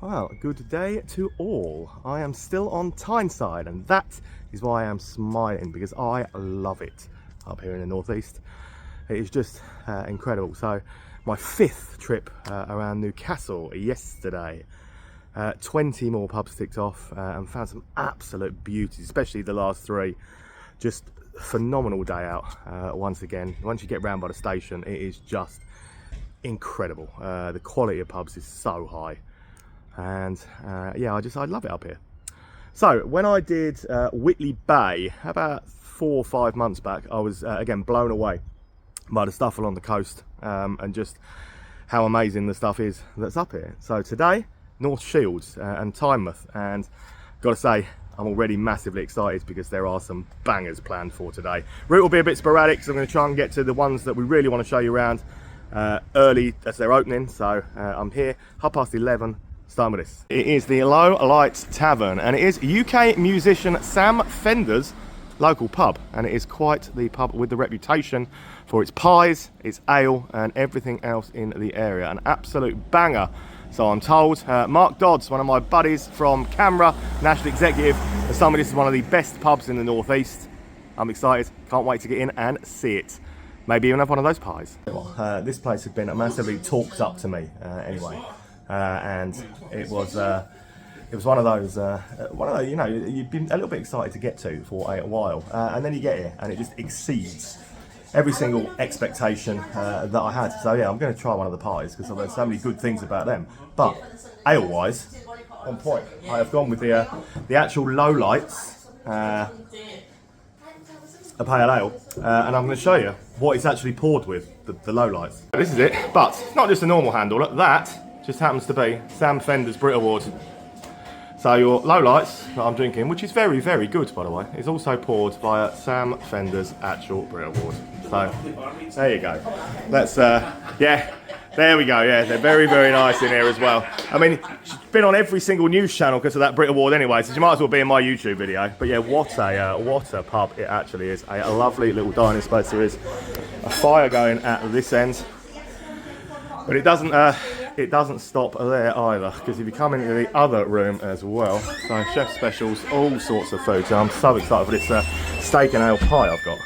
Well, good day to all. I am still on Tyneside, and that is why I am smiling, because I love it up here in the northeast. It is just incredible. So my fifth trip around Newcastle yesterday. 20 more pubs ticked off and found some absolute beauties, especially the last three. Just phenomenal day out once again. Once you get round by the station, it is just incredible. The quality of pubs is so high. And yeah, I love it up here. So when I did Whitley Bay about 4 or 5 months back, I was again blown away by the stuff along the coast and just how amazing the stuff is that's up here. So today, North Shields and Tynemouth, and gotta say, I'm already massively excited because there are some bangers planned for today. Route will be a bit sporadic, so I'm going to try and get to the ones that we really want to show you around early as they're opening. So I'm here 11:30. Starting with this. It is the Lights Tavern, and it is UK musician Sam Fender's local pub, and it is quite the pub with the reputation for its pies, its ale, and everything else in the area. An absolute banger, so I'm told. Mark Dodds, one of my buddies from Camera, national executive, has told me this is one of the best pubs in the northeast. I'm excited, can't wait to get in and see it. Maybe even have one of those pies. This place has been massively talked up to me anyway. And it was one of those, you know, you've been a little bit excited to get to for a while, and then you get here and it just exceeds every single expectation that I had. So yeah, I'm going to try one of the pies because I've heard so many good things about them. But ale-wise, on point. I have gone with the actual low lights, a pale ale, and I'm going to show you what it's actually poured with, the low lights. This is it, but it's not just a normal handle. Look, that just happens to be Sam Fender's Brit Award. So your low lights that I'm drinking, which is very, very good by the way, is also poured via Sam Fender's actual Brit Award. So there you go. That's yeah, there we go. Yeah, they're very, very nice in here as well. I mean, she's been on every single news channel because of that Brit Award anyway, so she might as well be in my YouTube video. But yeah, what a pub it actually is. A lovely little dining space. There is a fire going at this end, but it doesn't stop there either, because if you come into the other room as well, so chef specials, all sorts of food. So I'm so excited for this steak and ale pie I've got.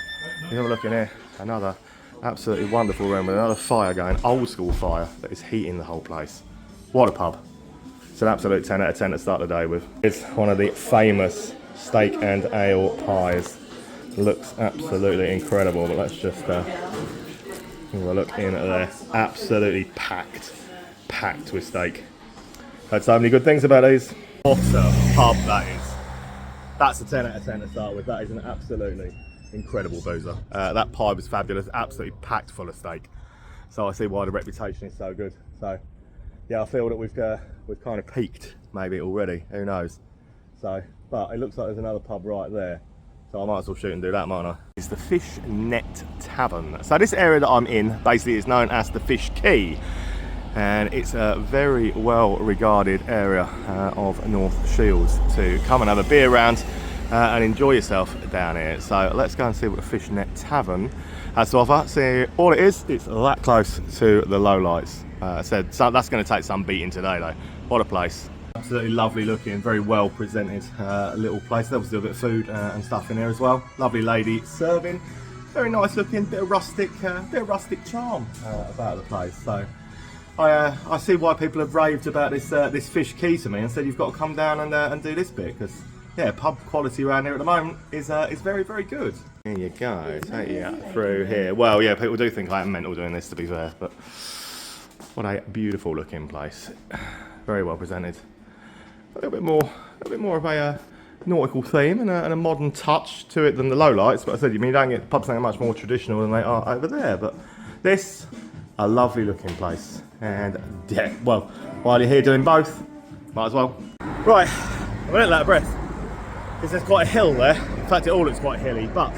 You have a look in here, another absolutely wonderful room with another fire going, old school fire that is heating the whole place. What a pub. It's an absolute 10 out of 10 to start the day with. It's one of the famous steak and ale pies. Looks absolutely incredible, but let's just have a look in there. Absolutely packed with steak. Heard so many good things about these. What a pub that is. That's a 10 out of 10 to start with. That is an absolutely incredible boozer. That pie was fabulous, absolutely packed full of steak. So I see why the reputation is so good. So yeah, I feel that we've kind of peaked maybe already. Who knows? So, but it looks like there's another pub right there. So I might as well shoot and do that, mightn't I? It's the Fishnet Tavern. So this area that I'm in basically is known as the Fish Quay. And it's a very well regarded area of North Shields to come and have a beer round and enjoy yourself down here. So let's go and see what the Fishnet Tavern has to offer. See, all it is, it's that close to the low lights. So that's going to take some beating today though. What a place. Absolutely lovely looking, very well presented little place. There was a bit of food and stuff in there as well. Lovely lady serving. Very nice looking, bit of rustic charm about the place. So I see why people have raved about this Fish Quay to me and said you've got to come down and do this bit, because yeah, pub quality around here at the moment is very, very good. Here you go, take you through here. Well, yeah, people do think I am mental doing this, to be fair, but what a beautiful looking place. Very well presented. A little bit more of a nautical theme and a modern touch to it than the low lights. But I said, you don't get pubs that are much more traditional than they are over there. But this, a lovely looking place. And yeah, well, while you're here doing both, might as well. Right, I'm a little out of breath because there's quite a hill there. In fact, it all looks quite hilly, but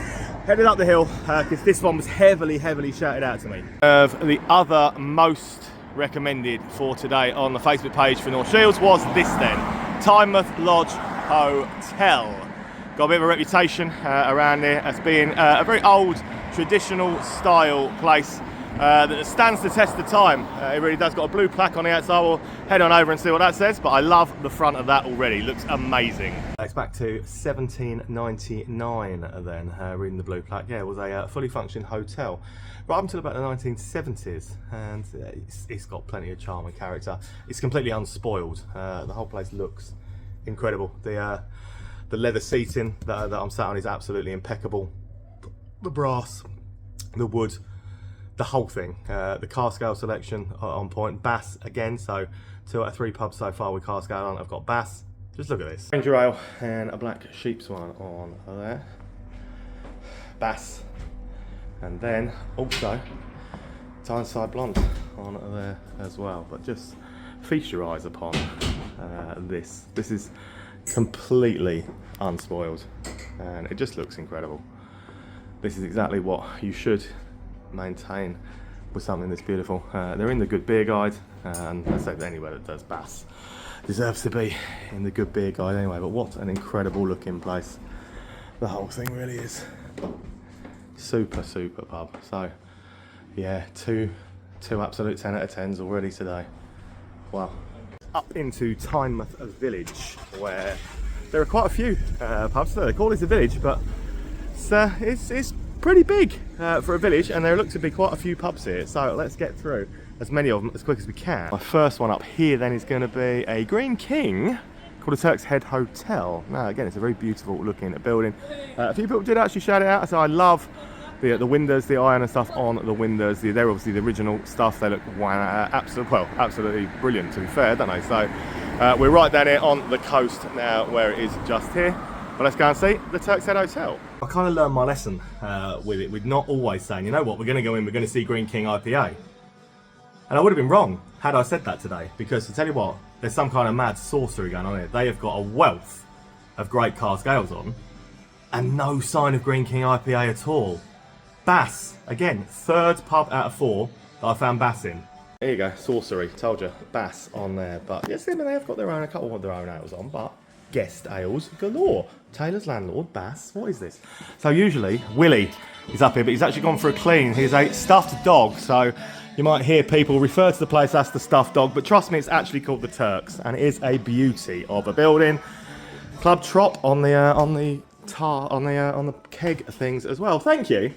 headed up the hill because this one was heavily shouted out to me. The other most recommended for today on the Facebook page for North Shields was this then, Tynemouth Lodge Hotel. Got a bit of a reputation around here as being a very old traditional style place that stands the test of time. It really does. Got a blue plaque on the outside. We'll head on over and see what that says, but I love the front of that already. Looks amazing. It's back to 1799 then, reading the blue plaque. Yeah, it was a fully functioning hotel right up until about the 1970s, and it's got plenty of charm and character. It's completely unspoiled. The whole place looks incredible. The leather seating that I'm sat on is absolutely impeccable. The brass, the wood, the whole thing. The car scale selection on point. Bass again, so 2 out of 3 pubs so far with car scale on. I've got Bass. Just look at this. Ginger ale and a black sheep's one on there. Bass. And then also Tyneside blonde on there as well. But just feast your eyes upon this. This is completely unspoiled and it just looks incredible. This is exactly what you should maintain with something that's beautiful. They're in the Good Beer Guide, and I say that anywhere that does Bass deserves to be in the Good Beer Guide anyway. But what an incredible looking place. The whole thing really is super pub. So yeah, two absolute 10 out of 10s already today. Wow. Up into Tynemouth village, where there are quite a few pubs. So they call this a village, but it's pretty big for a village, and there look to be quite a few pubs here. So let's get through as many of them as quick as we can. My first one up here then is going to be a Green King called the Turks Head Hotel. Now again, it's a very beautiful looking building. A few people did actually shout it out. So I love the windows, the iron and stuff on the windows. They're obviously the original stuff. They look absolutely brilliant, to be fair, don't they? So we're right down here on the coast now, where it is just here. But let's go and see the Turks Head Hotel. I kind of learned my lesson with it, with not always saying, you know what, we're going to go in, we're going to see Green King IPA. And I would have been wrong had I said that today, because to tell you what, there's some kind of mad sorcery going on here. They have got a wealth of great cask ales on, and no sign of Green King IPA at all. Bass, again, 3rd pub out of 4 that I found Bass in. There you go, sorcery, told you, Bass on there. But yes, they have got a couple of their own ales on, but guest ales galore. Taylor's Landlord, Bass, what is this? So usually, Willie is up here, but he's actually gone for a clean. He's a stuffed dog, so you might hear people refer to the place as the stuffed dog, but trust me, it's actually called the Turks, and it is a beauty of a building. Club Trop on the keg things as well. Thank you.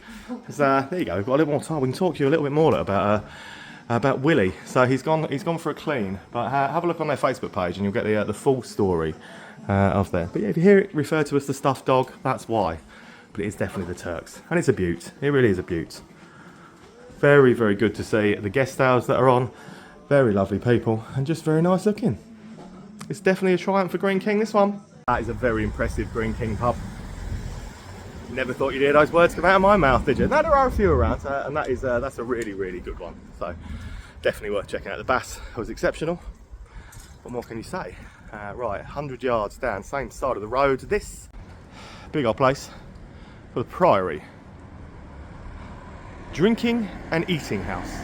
There you go. We've got a little more time. We can talk to you a little bit more about Willie. So he's gone for a clean. But have a look on their Facebook page, and you'll get the full story of there. But yeah, if you hear it referred to as the stuffed dog, that's why. But it is definitely the Turks, and it's a beaut. It really is a beaut. Very good to see. The guest ales that are on, very lovely people, and just very nice looking. It's definitely a triumph for Green King, this one. That is a very impressive Green King pub. Never thought you'd hear those words come out of my mouth, did you? No, there are a few around, and that's a really good one. So definitely worth checking out. The Bass was exceptional. What more can you say? Right, 100 yards down, same side of the road. This big old place for the Priory Drinking and Eating House.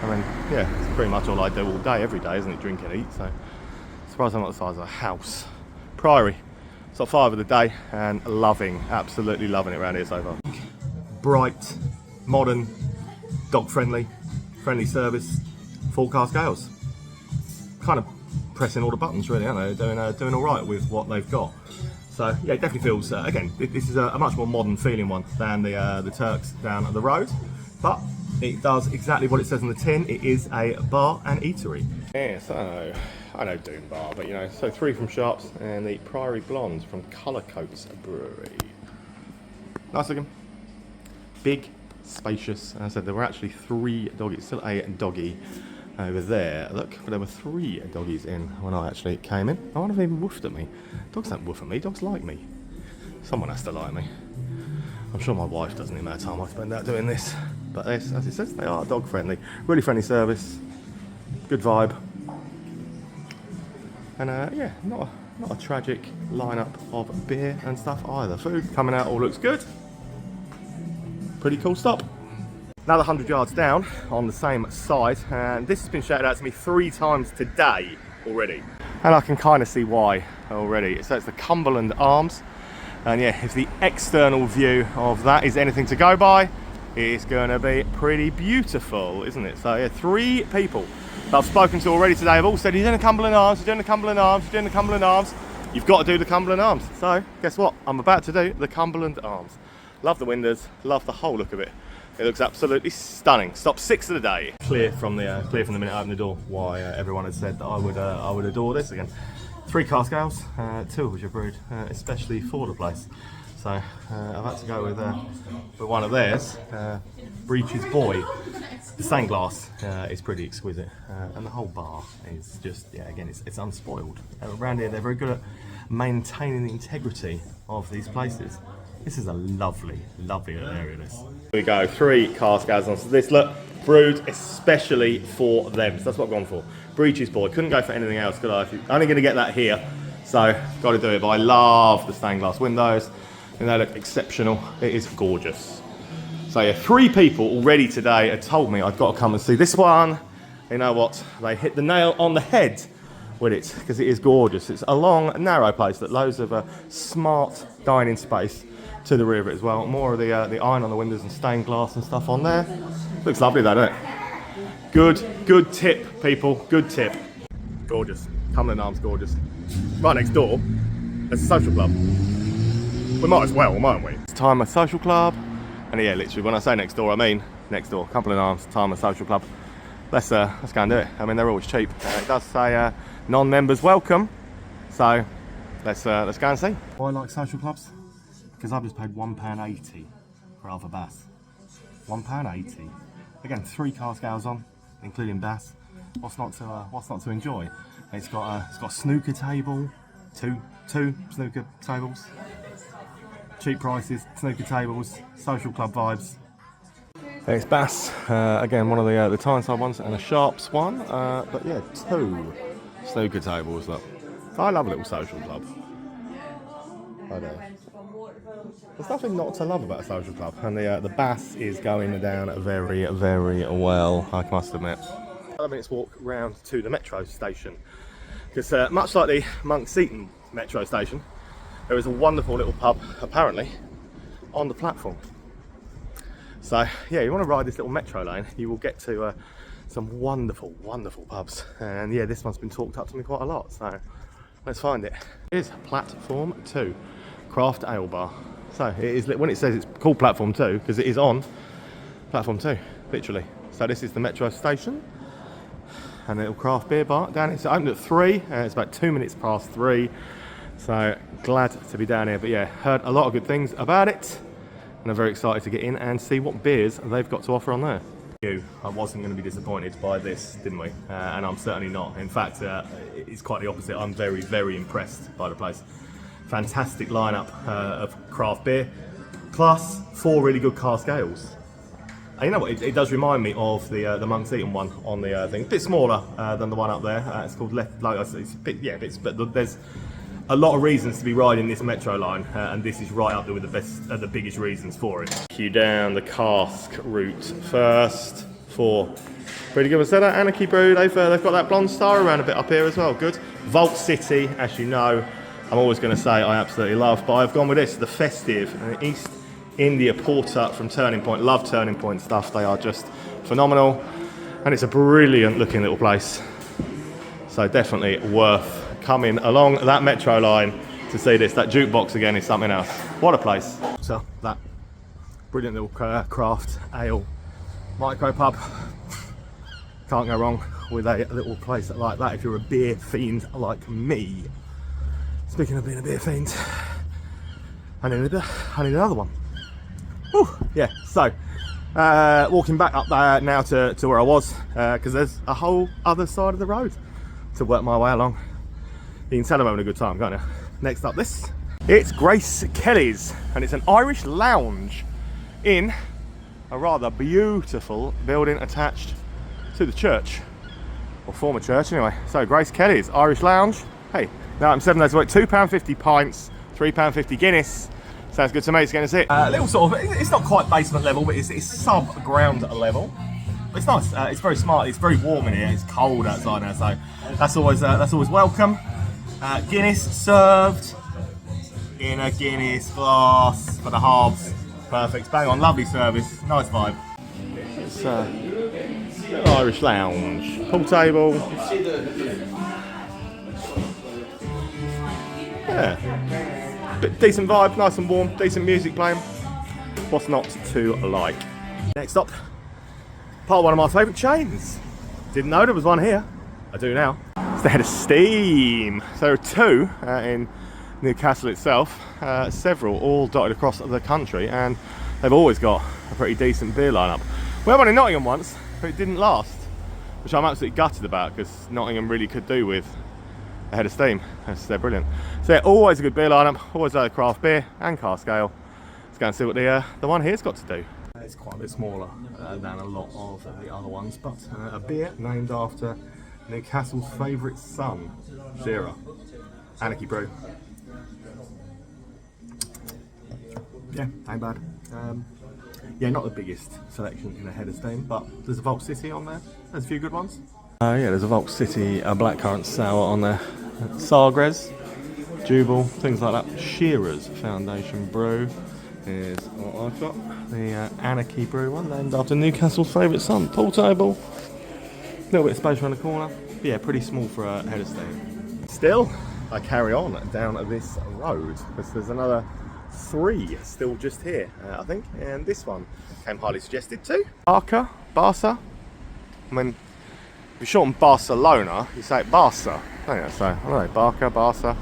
I mean, yeah, it's pretty much all I do all day, every day, isn't it? Drink and eat. So surprised I'm not the size of a house. Priory. Top 5 of the day, and absolutely loving it around here so far. Bright, modern, dog-friendly, friendly service, full cask ales. Kind of pressing all the buttons, really, aren't they? Doing all right with what they've got. So yeah, it definitely feels. Again, this is a much more modern feeling one than the Turks down the road, but it does exactly what it says on the tin. It is a bar and eatery. Yeah, so I know Doom Bar, but you know, so 3 from Sharps and the Priory Blonde from Colour Coats Brewery. Nice looking, big, spacious. As I said, there were actually 3 doggies, still a doggy over there. Look, but there were 3 doggies in when I actually came in. No one have even woofed at me. Dogs don't woof at me, dogs like me. Someone has to like me. I'm sure my wife doesn't, the amount of time I spend out doing this. But as it says, they are dog friendly. Really friendly service, good vibe. And yeah, not a tragic lineup of beer and stuff either. Food coming out all looks good. Pretty cool stop. Another 100 yards down on the same side, and this has been shouted out to me 3 times today already. And I can kind of see why already. So it's the Cumberland Arms. And yeah, if the external view of that is anything to go by, it's going to be pretty beautiful, isn't it? So yeah, 3 people that I've spoken to already today have all said, you're doing the Cumberland Arms, you're doing the Cumberland Arms, you're doing the Cumberland Arms. You've got to do the Cumberland Arms. So guess what? I'm about to do the Cumberland Arms. Love the windows, love the whole look of it. It looks absolutely stunning. Stop 6 of the day. Clear from the minute I opened the door why everyone had said that I would adore this again. 3 cask ales, 2 of which are brewed especially for the place. So I've had to go with one of theirs, Breach's Boy. The stained glass is pretty exquisite, and the whole bar is just, yeah, again, it's unspoiled. Around here, they're very good at maintaining the integrity of these places. This is a lovely, lovely little area, this. Here we go, 3 cask ales on this. Look, brewed especially for them. So that's what I've gone for. Breach's Boy. Couldn't go for anything else, could I? Only going to get that here, so got to do it. But I love the stained glass windows, and they look exceptional. It is gorgeous. So yeah, 3 people already today had told me I've got to come and see this one. You know what? They hit the nail on the head with it, because it is gorgeous. It's a long, narrow place that loads of smart dining space to the rear of it as well. More of the iron on the windows and stained glass and stuff on there. Looks lovely though, doesn't it? Good tip, people. Good tip. Gorgeous. Cumberland Arms, gorgeous. Right next door, there's a social club. We might as well, mightn't we? It's Tynemouth Social Club. And yeah, literally, when I say next door, I mean next door. Cumberland Arms, Tynemouth Social Club. Let's go and do it. I mean, they're always cheap. It does say non-members welcome. So let's go and see. I like social clubs because I've just paid £1.80 for half a bass. £1.80. Again, 3 cask ales on, including bass. What's not to enjoy? It's got a snooker table, two snooker tables. Cheap prices, snooker tables, social club vibes. It's bass, again, one of the Tyneside ones, and a Sharps one, but yeah, 2 snooker tables. Look, I love a little social club. I do. There's nothing not to love about a social club, and the bass is going down very, very well, I must admit. 5 minutes walk round to the metro station, because much like the Monk Seaton metro station, there is a wonderful little pub, apparently, on the platform. So, yeah, you want to ride this little metro lane, you will get to some wonderful, wonderful pubs. And yeah, this one's been talked up to me quite a lot, so let's find it. Here's Platform 2, Craft Ale Bar. So, it is, when it says it's called Platform 2, because it is on Platform 2, literally. So this is the metro station, and a little craft beer bar down here. It's opened at 3, it's about 2 minutes past 3. So glad to be down here, but yeah, heard a lot of good things about it, and I'm very excited to get in and see what beers they've got to offer on there. I wasn't going to be disappointed by this, didn't we? And I'm certainly not. In fact, it's quite the opposite. I'm very, very impressed by the place. Fantastic lineup of craft beer, plus 4 really good cask ales. And you know what? It does remind me of the Monk Seaton one on the thing. A bit smaller than the one up there. It's called Left. Like it's a bit, yeah, but there's a lot of reasons to be riding this metro line, and this is right up there with the biggest reasons for it. Queue down the cask route first for pretty good Marcella. Anarchy Brew, they've got that blonde star around a bit up here as well. Good. Vault City, as you know, I'm always going to say I absolutely love, but I've gone with this, the Festive East India Porter from Turning Point. Love Turning Point stuff. They are just phenomenal, and it's a brilliant looking little place. So definitely worth coming along that metro line to see this. That jukebox again is something else. What a place. So that brilliant little craft ale micro pub. Can't go wrong with a little place like that if you're a beer fiend like me. Speaking of being a beer fiend, I need another one. Whew, yeah, so walking back up there now to where I was, because there's a whole other side of the road to work my way along. You can tell I'm having a good time, can't you? Next up, it's Grace Kelly's, and it's an Irish lounge in a rather beautiful building attached to the church, or former church anyway. So Grace Kelly's Irish Lounge. Hey, now I'm 7 days a week, £2.50 pints, £3.50 Guinness. Sounds good to me. It's going to sit. Little sort of, it's not quite basement level, but it's sub-ground level. It's nice. It's very smart. It's very warm in here. It's cold outside now, so that's always welcome. Guinness served in a Guinness glass for the halves. Perfect, bang on, lovely service, nice vibe. It's Irish lounge, pool table. Yeah, bit decent vibe, nice and warm, decent music playing. What's not to like? Next up, part of one of my favourite chains. Didn't know there was one here. I do now. It's the Head of Steam. So there are two in Newcastle itself, several all dotted across the country, and they've always got a pretty decent beer lineup. We had one in Nottingham once, but it didn't last, which I'm absolutely gutted about because Nottingham really could do with a Head of Steam. They're brilliant. So yeah, always a good beer lineup, always a craft beer and cask ale. Let's go and see what the one here's got to do. It's quite a bit smaller than a lot of the other ones, but a beer named after Newcastle's favourite son, Shearer. Anarchy Brew. Yeah, ain't bad. Yeah, not the biggest selection in a Head of Steam, but there's a Vault City on there. There's a few good ones. Yeah, there's a Vault City blackcurrant sour on there. Sargres, Jubal, things like that. Shearer's Foundation Brew is what I've got. The Anarchy Brew one, named after Newcastle's favourite son. Pool table. A little bit of space around the corner. But yeah, pretty small for a Head of Steam. Still, I carry on down this road because there's another 3 still just here, I think, and this one came highly suggested too. Barca. I mean, if you shorten Barcelona, you say Barca, don't you? So, I don't know, Barca, Barca.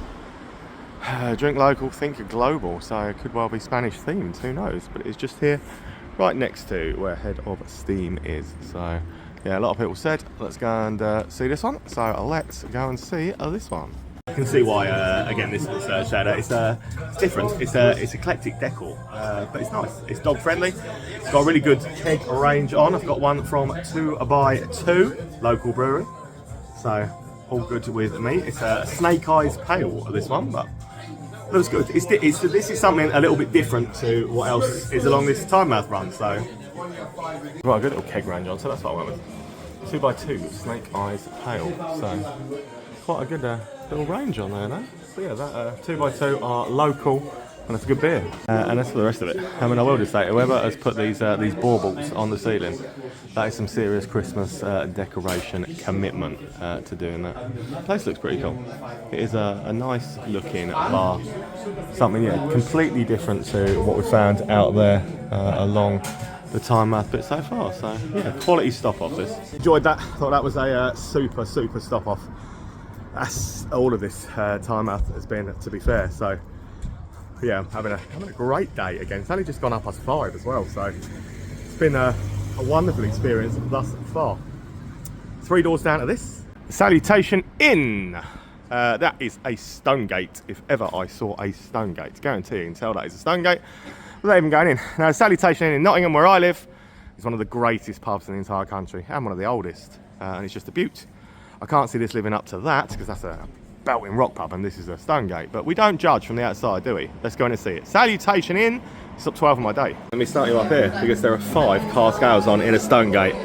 Drink local, think global, so it could well be Spanish themed, who knows? But it's just here, right next to where Head of Steam is. So, yeah, a lot of people said, let's go and see this one. So, let's go and see this one. You can see why, again, this is Shadow. It's different. It's eclectic decor, but it's nice. It's dog friendly. It's got a really good keg range on. I've got one from 2x2 local brewery, so all good with me. It's a Snake Eyes Pale, this one, but looks good. This is something a little bit different to what else is along this Tynemouth run. So right, a good little keg range on. So that's what I went with. 2x2 Snake Eyes Pale. So quite a good little range on there, no? But yeah, that 2x2 are local, and it's a good beer. And as for the rest of it, I mean, I will just say, whoever has put these baubles on the ceiling, that is some serious Christmas decoration commitment to doing that. The place looks pretty cool. It is a nice looking bar, something completely different to what we found out there along the Tynemouth bit so far. So yeah, quality stop off this. Enjoyed that. Thought that was a super stop off. That's all of this Tynemouth has been, to be fair. So yeah, I'm having a great day again. It's only just gone up past 5 as well, so it's been a wonderful experience thus far. 3 doors down to this, Salutation Inn. That is a Stonegate, if ever I saw a Stonegate. Guarantee you can tell that is a Stonegate without even going in. Now, Salutation Inn in Nottingham, where I live, is one of the greatest pubs in the entire country and one of the oldest, and it's just a beaut. I can't see this living up to that because that's a belting rock pub and this is a Stonegate, but we don't judge from the outside, do we? Let's go in and see it. Salutation Inn. It's up 12 on my day. Let me start you up here because there are 5 cask ales on in a Stonegate,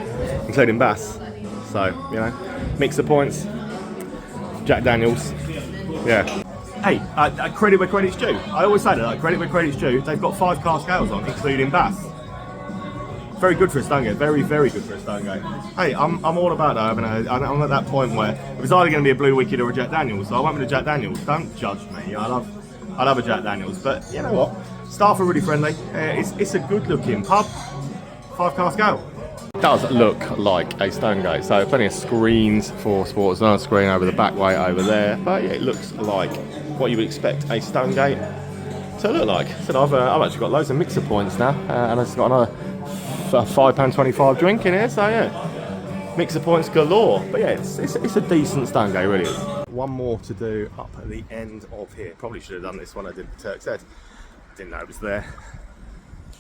including Bass. So, you know, mix the points. Jack Daniels. Yeah. Hey, credit where credit's due. I always say that, credit where credit's due. They've got 5 cask ales on, including Bass. Very good for a Stonegate. Very good for a Stonegate. Hey, I'm all about that. I mean, I'm at that point where it was either going to be a Blue Wicked or a Jack Daniels, so I went with a Jack Daniels. Don't judge me. I love a Jack Daniels, but you know what? Staff are really friendly. It's a good looking pub. 5 cask ale. It does look like a Stonegate, so plenty of screens for sports. Another screen over the back way over there, but yeah, it looks like what you would expect a Stonegate to look like. So I've actually got loads of mixer points now, and I've got another £5.25 drink in here, so yeah, mixer points galore. But yeah, it's a decent Stonegate, really is. One more to do up at the end of here. Probably should have done this when I did the Turks head. Didn't know it was there.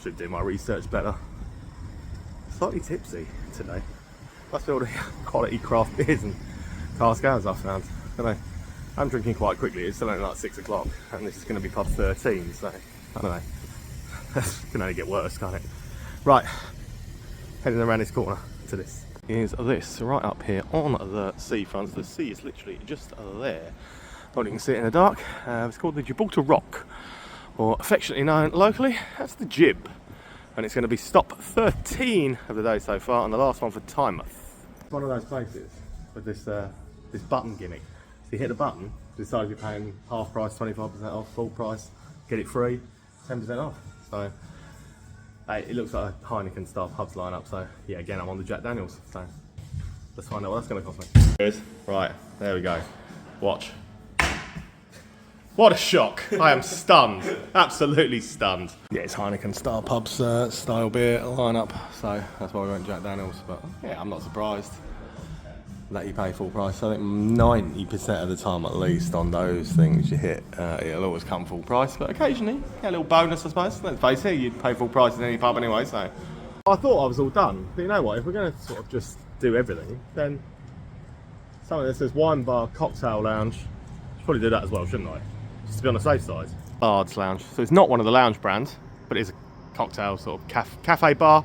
Should do my research better. Slightly tipsy today. Must be all the quality craft beers and cask ales I've found. I don't know. I'm drinking quite quickly. It's still only like 6 o'clock, and this is going to be pub 13. So I don't know. It can only get worse, can't it? Right, heading around this corner to this. Is this right up here on the seafront. The sea is literally just there. Well, you can see it in the dark. It's called the Gibraltar Rock, or affectionately known locally as the Jib. And it's going to be stop 13 of the day so far, and the last one for Tynemouth. It's one of those places with this this button gimmick. So you hit the button, decide you're paying half price, 25% off, full price, get it free, 10% off. So it looks like a Heineken style pubs lineup. So yeah, again, I'm on the Jack Daniels. So let's find out what that's going to cost me. Good. Right, there we go. Watch. What a shock. I am stunned. Absolutely stunned. Yeah, it's Heineken style pubs style beer lineup. So that's why we went Jack Daniels. But yeah, I'm not surprised that you pay full price. I think 90% of the time at least on those things you hit, it'll always come full price. But occasionally, yeah, a little bonus I suppose. Let's face it, you'd pay full price in any pub anyway. So I thought I was all done. But you know what, if we're going to sort of just do everything, then something that says wine bar, cocktail lounge, should probably do that as well, shouldn't I? Just to be on the safe side. Allard's Lounge. So it's not one of the lounge brands, but it is a cocktail sort of cafe bar,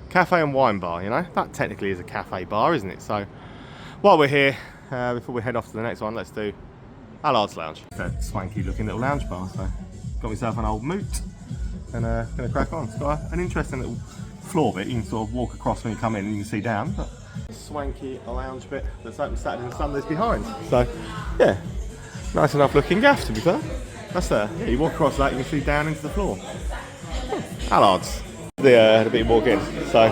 cafe and wine bar, you know? That technically is a cafe bar, isn't it? So while we're here, before we head off to the next one, let's do Allard's Lounge. It's a swanky looking little lounge bar, so got myself an old moot and gonna crack on. It's got an interesting little floor bit. You can sort of walk across when you come in and you can see down, but swanky lounge bit that's open Saturday and Sundays behind. So yeah, nice enough looking gaff to be fair. That's there. Yeah, you walk across that, you can see down into the floor. Allard's. The bit you walk in. So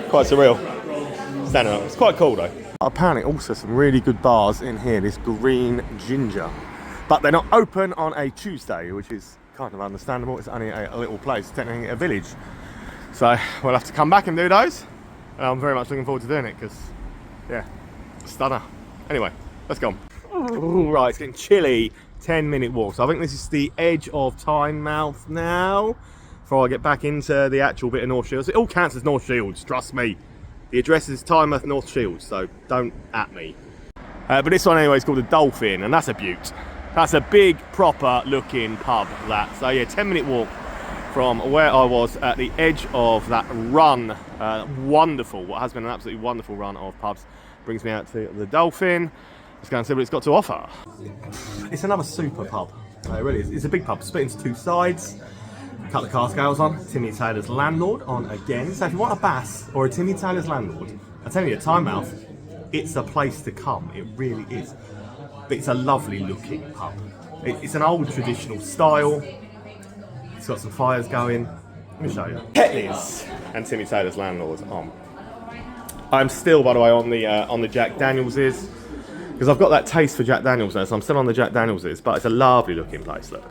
quite surreal. Standing up. It's quite cool though. Apparently also some really good bars in here, this Green Ginger. But they're not open on a Tuesday, which is kind of understandable. It's only a little place, technically a village. So we'll have to come back and do those. And I'm very much looking forward to doing it because, yeah, stunner. Anyway, let's go. Ooh, right, it's getting chilly. 10-minute walk. So I think this is the edge of Tynemouth now. Before I get back into the actual bit of North Shields. It all counts as North Shields, trust me. The address is Tynemouth, North Shields, so don't at me. But this one anyway is called the Dolphin, and that's a beaut. That's a big, proper looking pub, that. So yeah, 10-minute walk from where I was at the edge of that run. Wonderful, what has been an absolutely wonderful run of pubs. Brings me out to the Dolphin. Let's go and see what it's got to offer. It's another super pub. It really is. It's a big pub, split into two sides. Cut the car scales on. Timmy Taylor's landlord on again. So if you want a bass or a Timmy Taylor's landlord, I tell you, at Tynemouth, it's a place to come. It really is. But it's a lovely looking pub. It's an old traditional style. It's got some fires going. Let me show you. Pennies and Timmy Taylor's landlord on. I'm still, by the way, on the Jack Daniels's. Because I've got that taste for Jack Daniels now, so I'm still on the Jack Daniels's, but it's a lovely looking place, look.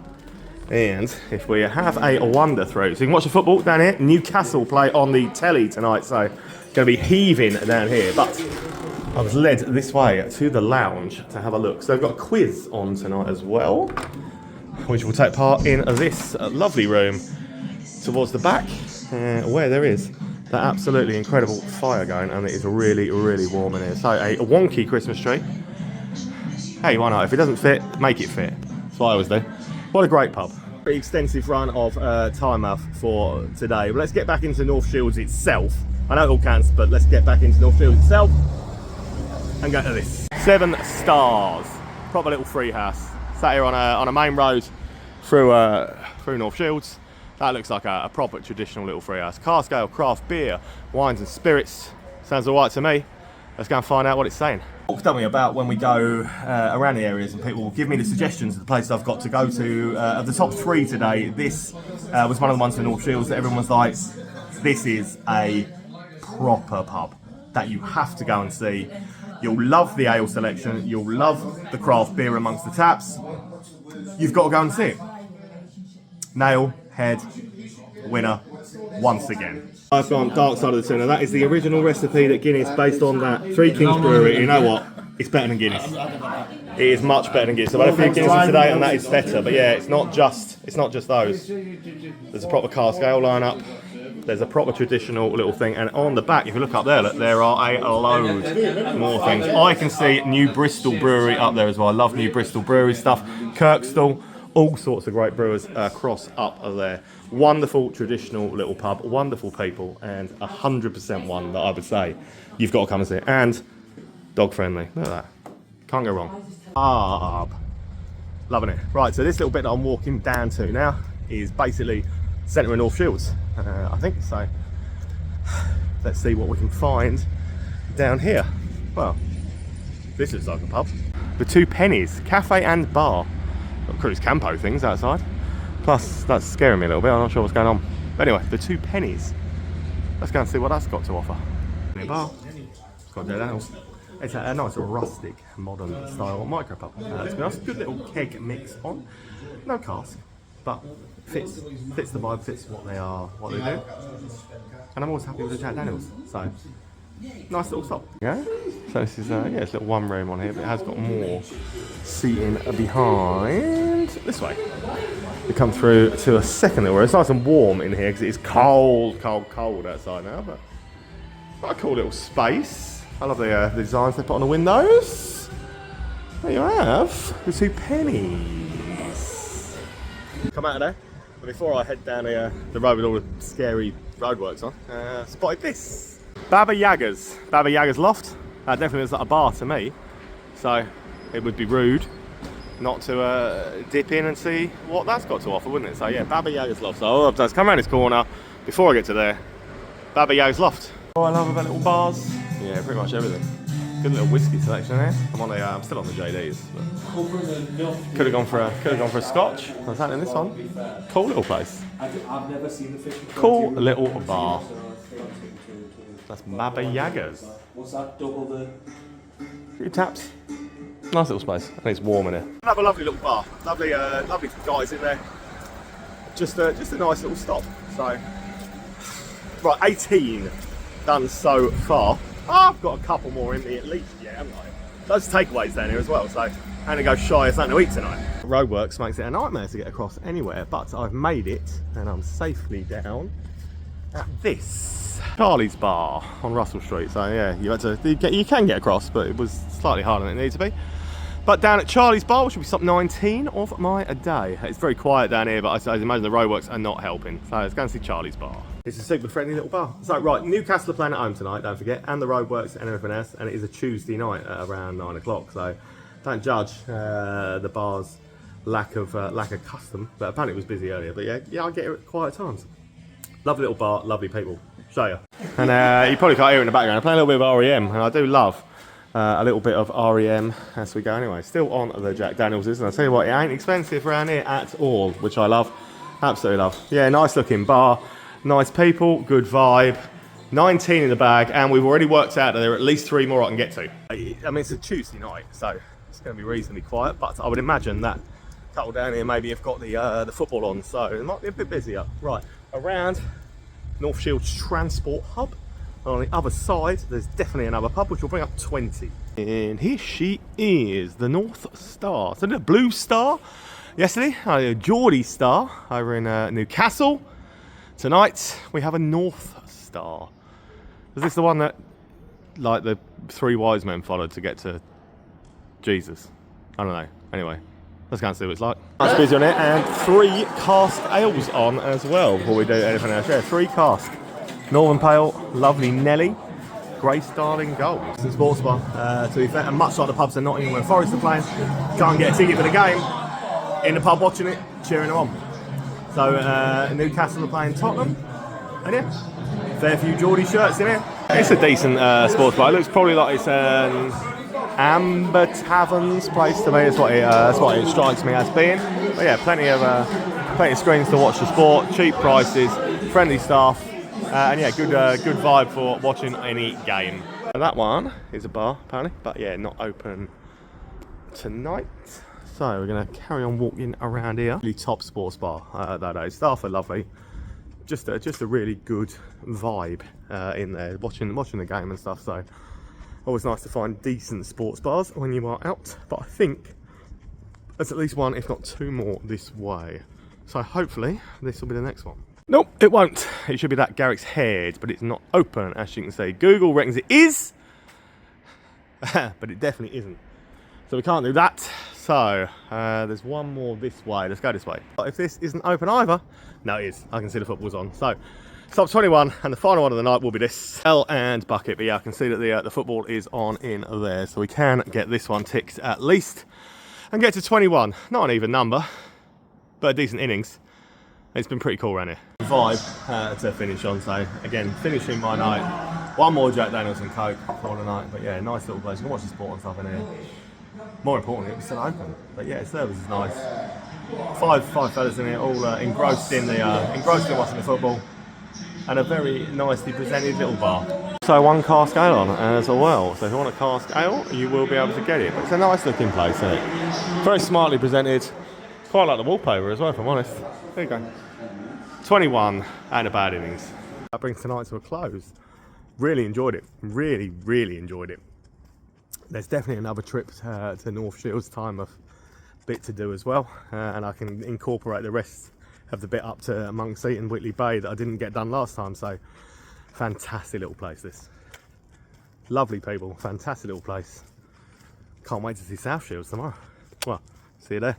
And if we have a wander through, so you can watch the football down here. Newcastle play on the telly tonight, so going to be heaving down here. But I was led this way to the lounge to have a look. So they've got a quiz on tonight as well, which will take part in this lovely room towards the back, where there is that absolutely incredible fire going, and it is really, really warm in here. So a wonky Christmas tree. Hey, why not? If it doesn't fit, make it fit. That's what I always do. What a great pub. Pretty extensive run of Tynemouth for today. But let's get back into North Shields itself. I know it all counts, but let's get back into North Shields itself and go to this. 7 stars. Proper little free house. Sat here on a main road through North Shields. That looks like a proper traditional little free house. Car scale, craft beer, wines and spirits. Sounds all right to me. Let's go and find out what it's saying. Tell me about when we go around the areas and people will give me the suggestions of the places I've got to go to. Of the top 3 today, this was one of the ones in North Shields that everyone was like, this is a proper pub that you have to go and see. You'll love the ale selection, you'll love the craft beer amongst the taps. You've got to go and see it. Nail, head, winner, once again. I've gone dark side of the tuna. That is the original recipe that Guinness, based on that Three Kings Brewery. You know what? It's better than Guinness. It is much better than Guinness. I've had a few Guinnesses today, and that is better. But yeah, it's not just those. There's a proper car scale lineup. There's a proper traditional little thing, and on the back, if you look up there, look, there are a load more things. I can see New Bristol Brewery up there as well. I love New Bristol Brewery stuff. Kirkstall. All sorts of great brewers across up there. Wonderful traditional little pub, wonderful people, and 100% one that I would say you've got to come and see. And dog friendly. Look at that. Can't go wrong. Loving it. Right, so this little bit that I'm walking down to now is basically centre of North Shields, I think. So let's see what we can find down here. Well, this looks like a pub. The Two Pennies, cafe and bar. Got cruise campo things outside. Plus, that's scaring me a little bit. I'm not sure what's going on. But anyway, the Two Pennies. Let's go and see what that's got to offer. Bar. It's got Jack Daniels. It's a nice rustic, modern style micropub. To be honest, good little keg mix on. No cask, but fits the vibe, fits what they are, what they do. And I'm always happy with the Jack Daniels. So nice little stop. Yeah. So this is it's a little one room on here, but it has got more seating behind. This way. We come through to a second little room. It's nice and warm in here because it is cold, cold, cold outside now. But quite a cool little space. I love the designs they put on the windows. There you have the Two Pennies. Come out of there. But before I head down the road with all the scary roadworks on, spotted this. Baba Yaga's Loft. That definitely looks like a bar to me. So it would be rude not to dip in and see what that's got to offer, wouldn't it? So yeah, Baba Yaga's Loft. So all I've done is come around this corner before I get to there. Baba Yaga's Loft. Oh, I love about little bars. Yeah, pretty much everything. Good little whiskey selection there. I'm still on the JDs. Could have gone for a Scotch. What's happening in this one? Cool little place. I've never seen the fish. Cool little bar. That's Baba Yaga's. What's that? Double the. Few taps. Nice little space. And it's warm in here. Another lovely little bar. Lovely guys in there. Just a nice little stop. So, right, 18 done so far. I've got a couple more in me at least, yeah, haven't I? Those takeaways down here as well, so I'm going to go shy of something to eat tonight. Roadworks makes it a nightmare to get across anywhere, but I've made it and I'm safely down at this Charlie's Bar on Russell Street. So yeah, you can get across, but it was slightly harder than it needed to be. But down at Charlie's Bar, which will be stop 19 of my day. It's very quiet down here, but I imagine the roadworks are not helping. So let's go and see Charlie's Bar. It's a super friendly little bar. So right, Newcastle are playing at home tonight, don't forget, and the roadworks and everything else, and it is a Tuesday night at around 9 o'clock. So don't judge the bar's lack of custom, but apparently it was busy earlier. But yeah, I get it at quiet times. Lovely little bar, lovely people. Show you. And you probably can't hear it in the background. I'm playing a little bit of REM, and I do love a little bit of REM as we go anyway. Still on the Jack Daniels, and I'll tell you what, it ain't expensive around here at all, which I love, absolutely love. Yeah, nice looking bar, nice people, good vibe. 19 in the bag, and we've already worked out that there are at least 3 more I can get to. I mean, it's a Tuesday night, so it's going to be reasonably quiet, but I would imagine that a couple down here maybe have got the football on, so it might be a bit busier. Right, around North Shields Transport Hub. On the other side, there's definitely another pub, which will bring up 20. And here she is, the North Star. So the Blue Star yesterday, a Geordie Star over in Newcastle. Tonight, we have a North Star. Is this the one that, like, the 3 wise men followed to get to Jesus? I don't know. Anyway, let's go and see what it's like. Nice busy on it, and 3 cask ales on as well before we do anything else. Yeah, 3 cask. Northern Pale, lovely Nelly, Grace Darling Gold. It's a sports bar, to be fair, and much like the pubs in Nottingham when Forest are playing, can't get a ticket for the game, in the pub watching it, cheering them on. So Newcastle are playing Tottenham, and yeah, fair few Geordie shirts in here. It's a decent sports bar. It looks probably like it's an Amber Tavern's place to me. That's what it strikes me as being. But yeah, plenty of screens to watch the sport, cheap prices, friendly staff. And yeah, good vibe for watching any game. And that one is a bar, apparently, but yeah, not open tonight. So we're going to carry on walking around here. Really top sports bar that day. Staff are lovely. Just a really good vibe in there, watching the game and stuff. So always nice to find decent sports bars when you are out. But I think there's at least 1, if not 2 more this way. So hopefully this will be the next one. Nope, it won't. It should be that Garrick's Head, but it's not open, as you can see. Google reckons it is, but it definitely isn't. So we can't do that. So there's 1 more this way. Let's go this way. But if this isn't open either, no, it is. I can see the football's on. So stop 21, and the final one of the night will be this L and bucket. But yeah, I can see that the football is on in there, so we can get this one ticked at least and get to 21. Not an even number, but a decent innings. It's been pretty cool around here. Vibe to finish on, so again, finishing my night. One more Jack Daniels and Coke for the night, but yeah, nice little place. You can watch the sport and stuff in here. More importantly, it was still open. But yeah, service is nice. Five fellas in here, all engrossed in watching the football, and a very nicely presented little bar. So one cask ale on as well. So if you want a cask ale, you will be able to get it. But it's a nice looking place, isn't it? Very smartly presented. Quite like the wallpaper as well, if I'm honest. There you go. 21 and a bad innings. That brings tonight to a close. Really enjoyed it. Really enjoyed it. There's definitely another trip to North Shields Tynemouth bit to do as well, and I can incorporate the rest of the bit up to Monksey and Whitley Bay that I didn't get done last time. So fantastic little place this. Lovely people, fantastic little place. Can't wait to see South Shields tomorrow. Well, see you there.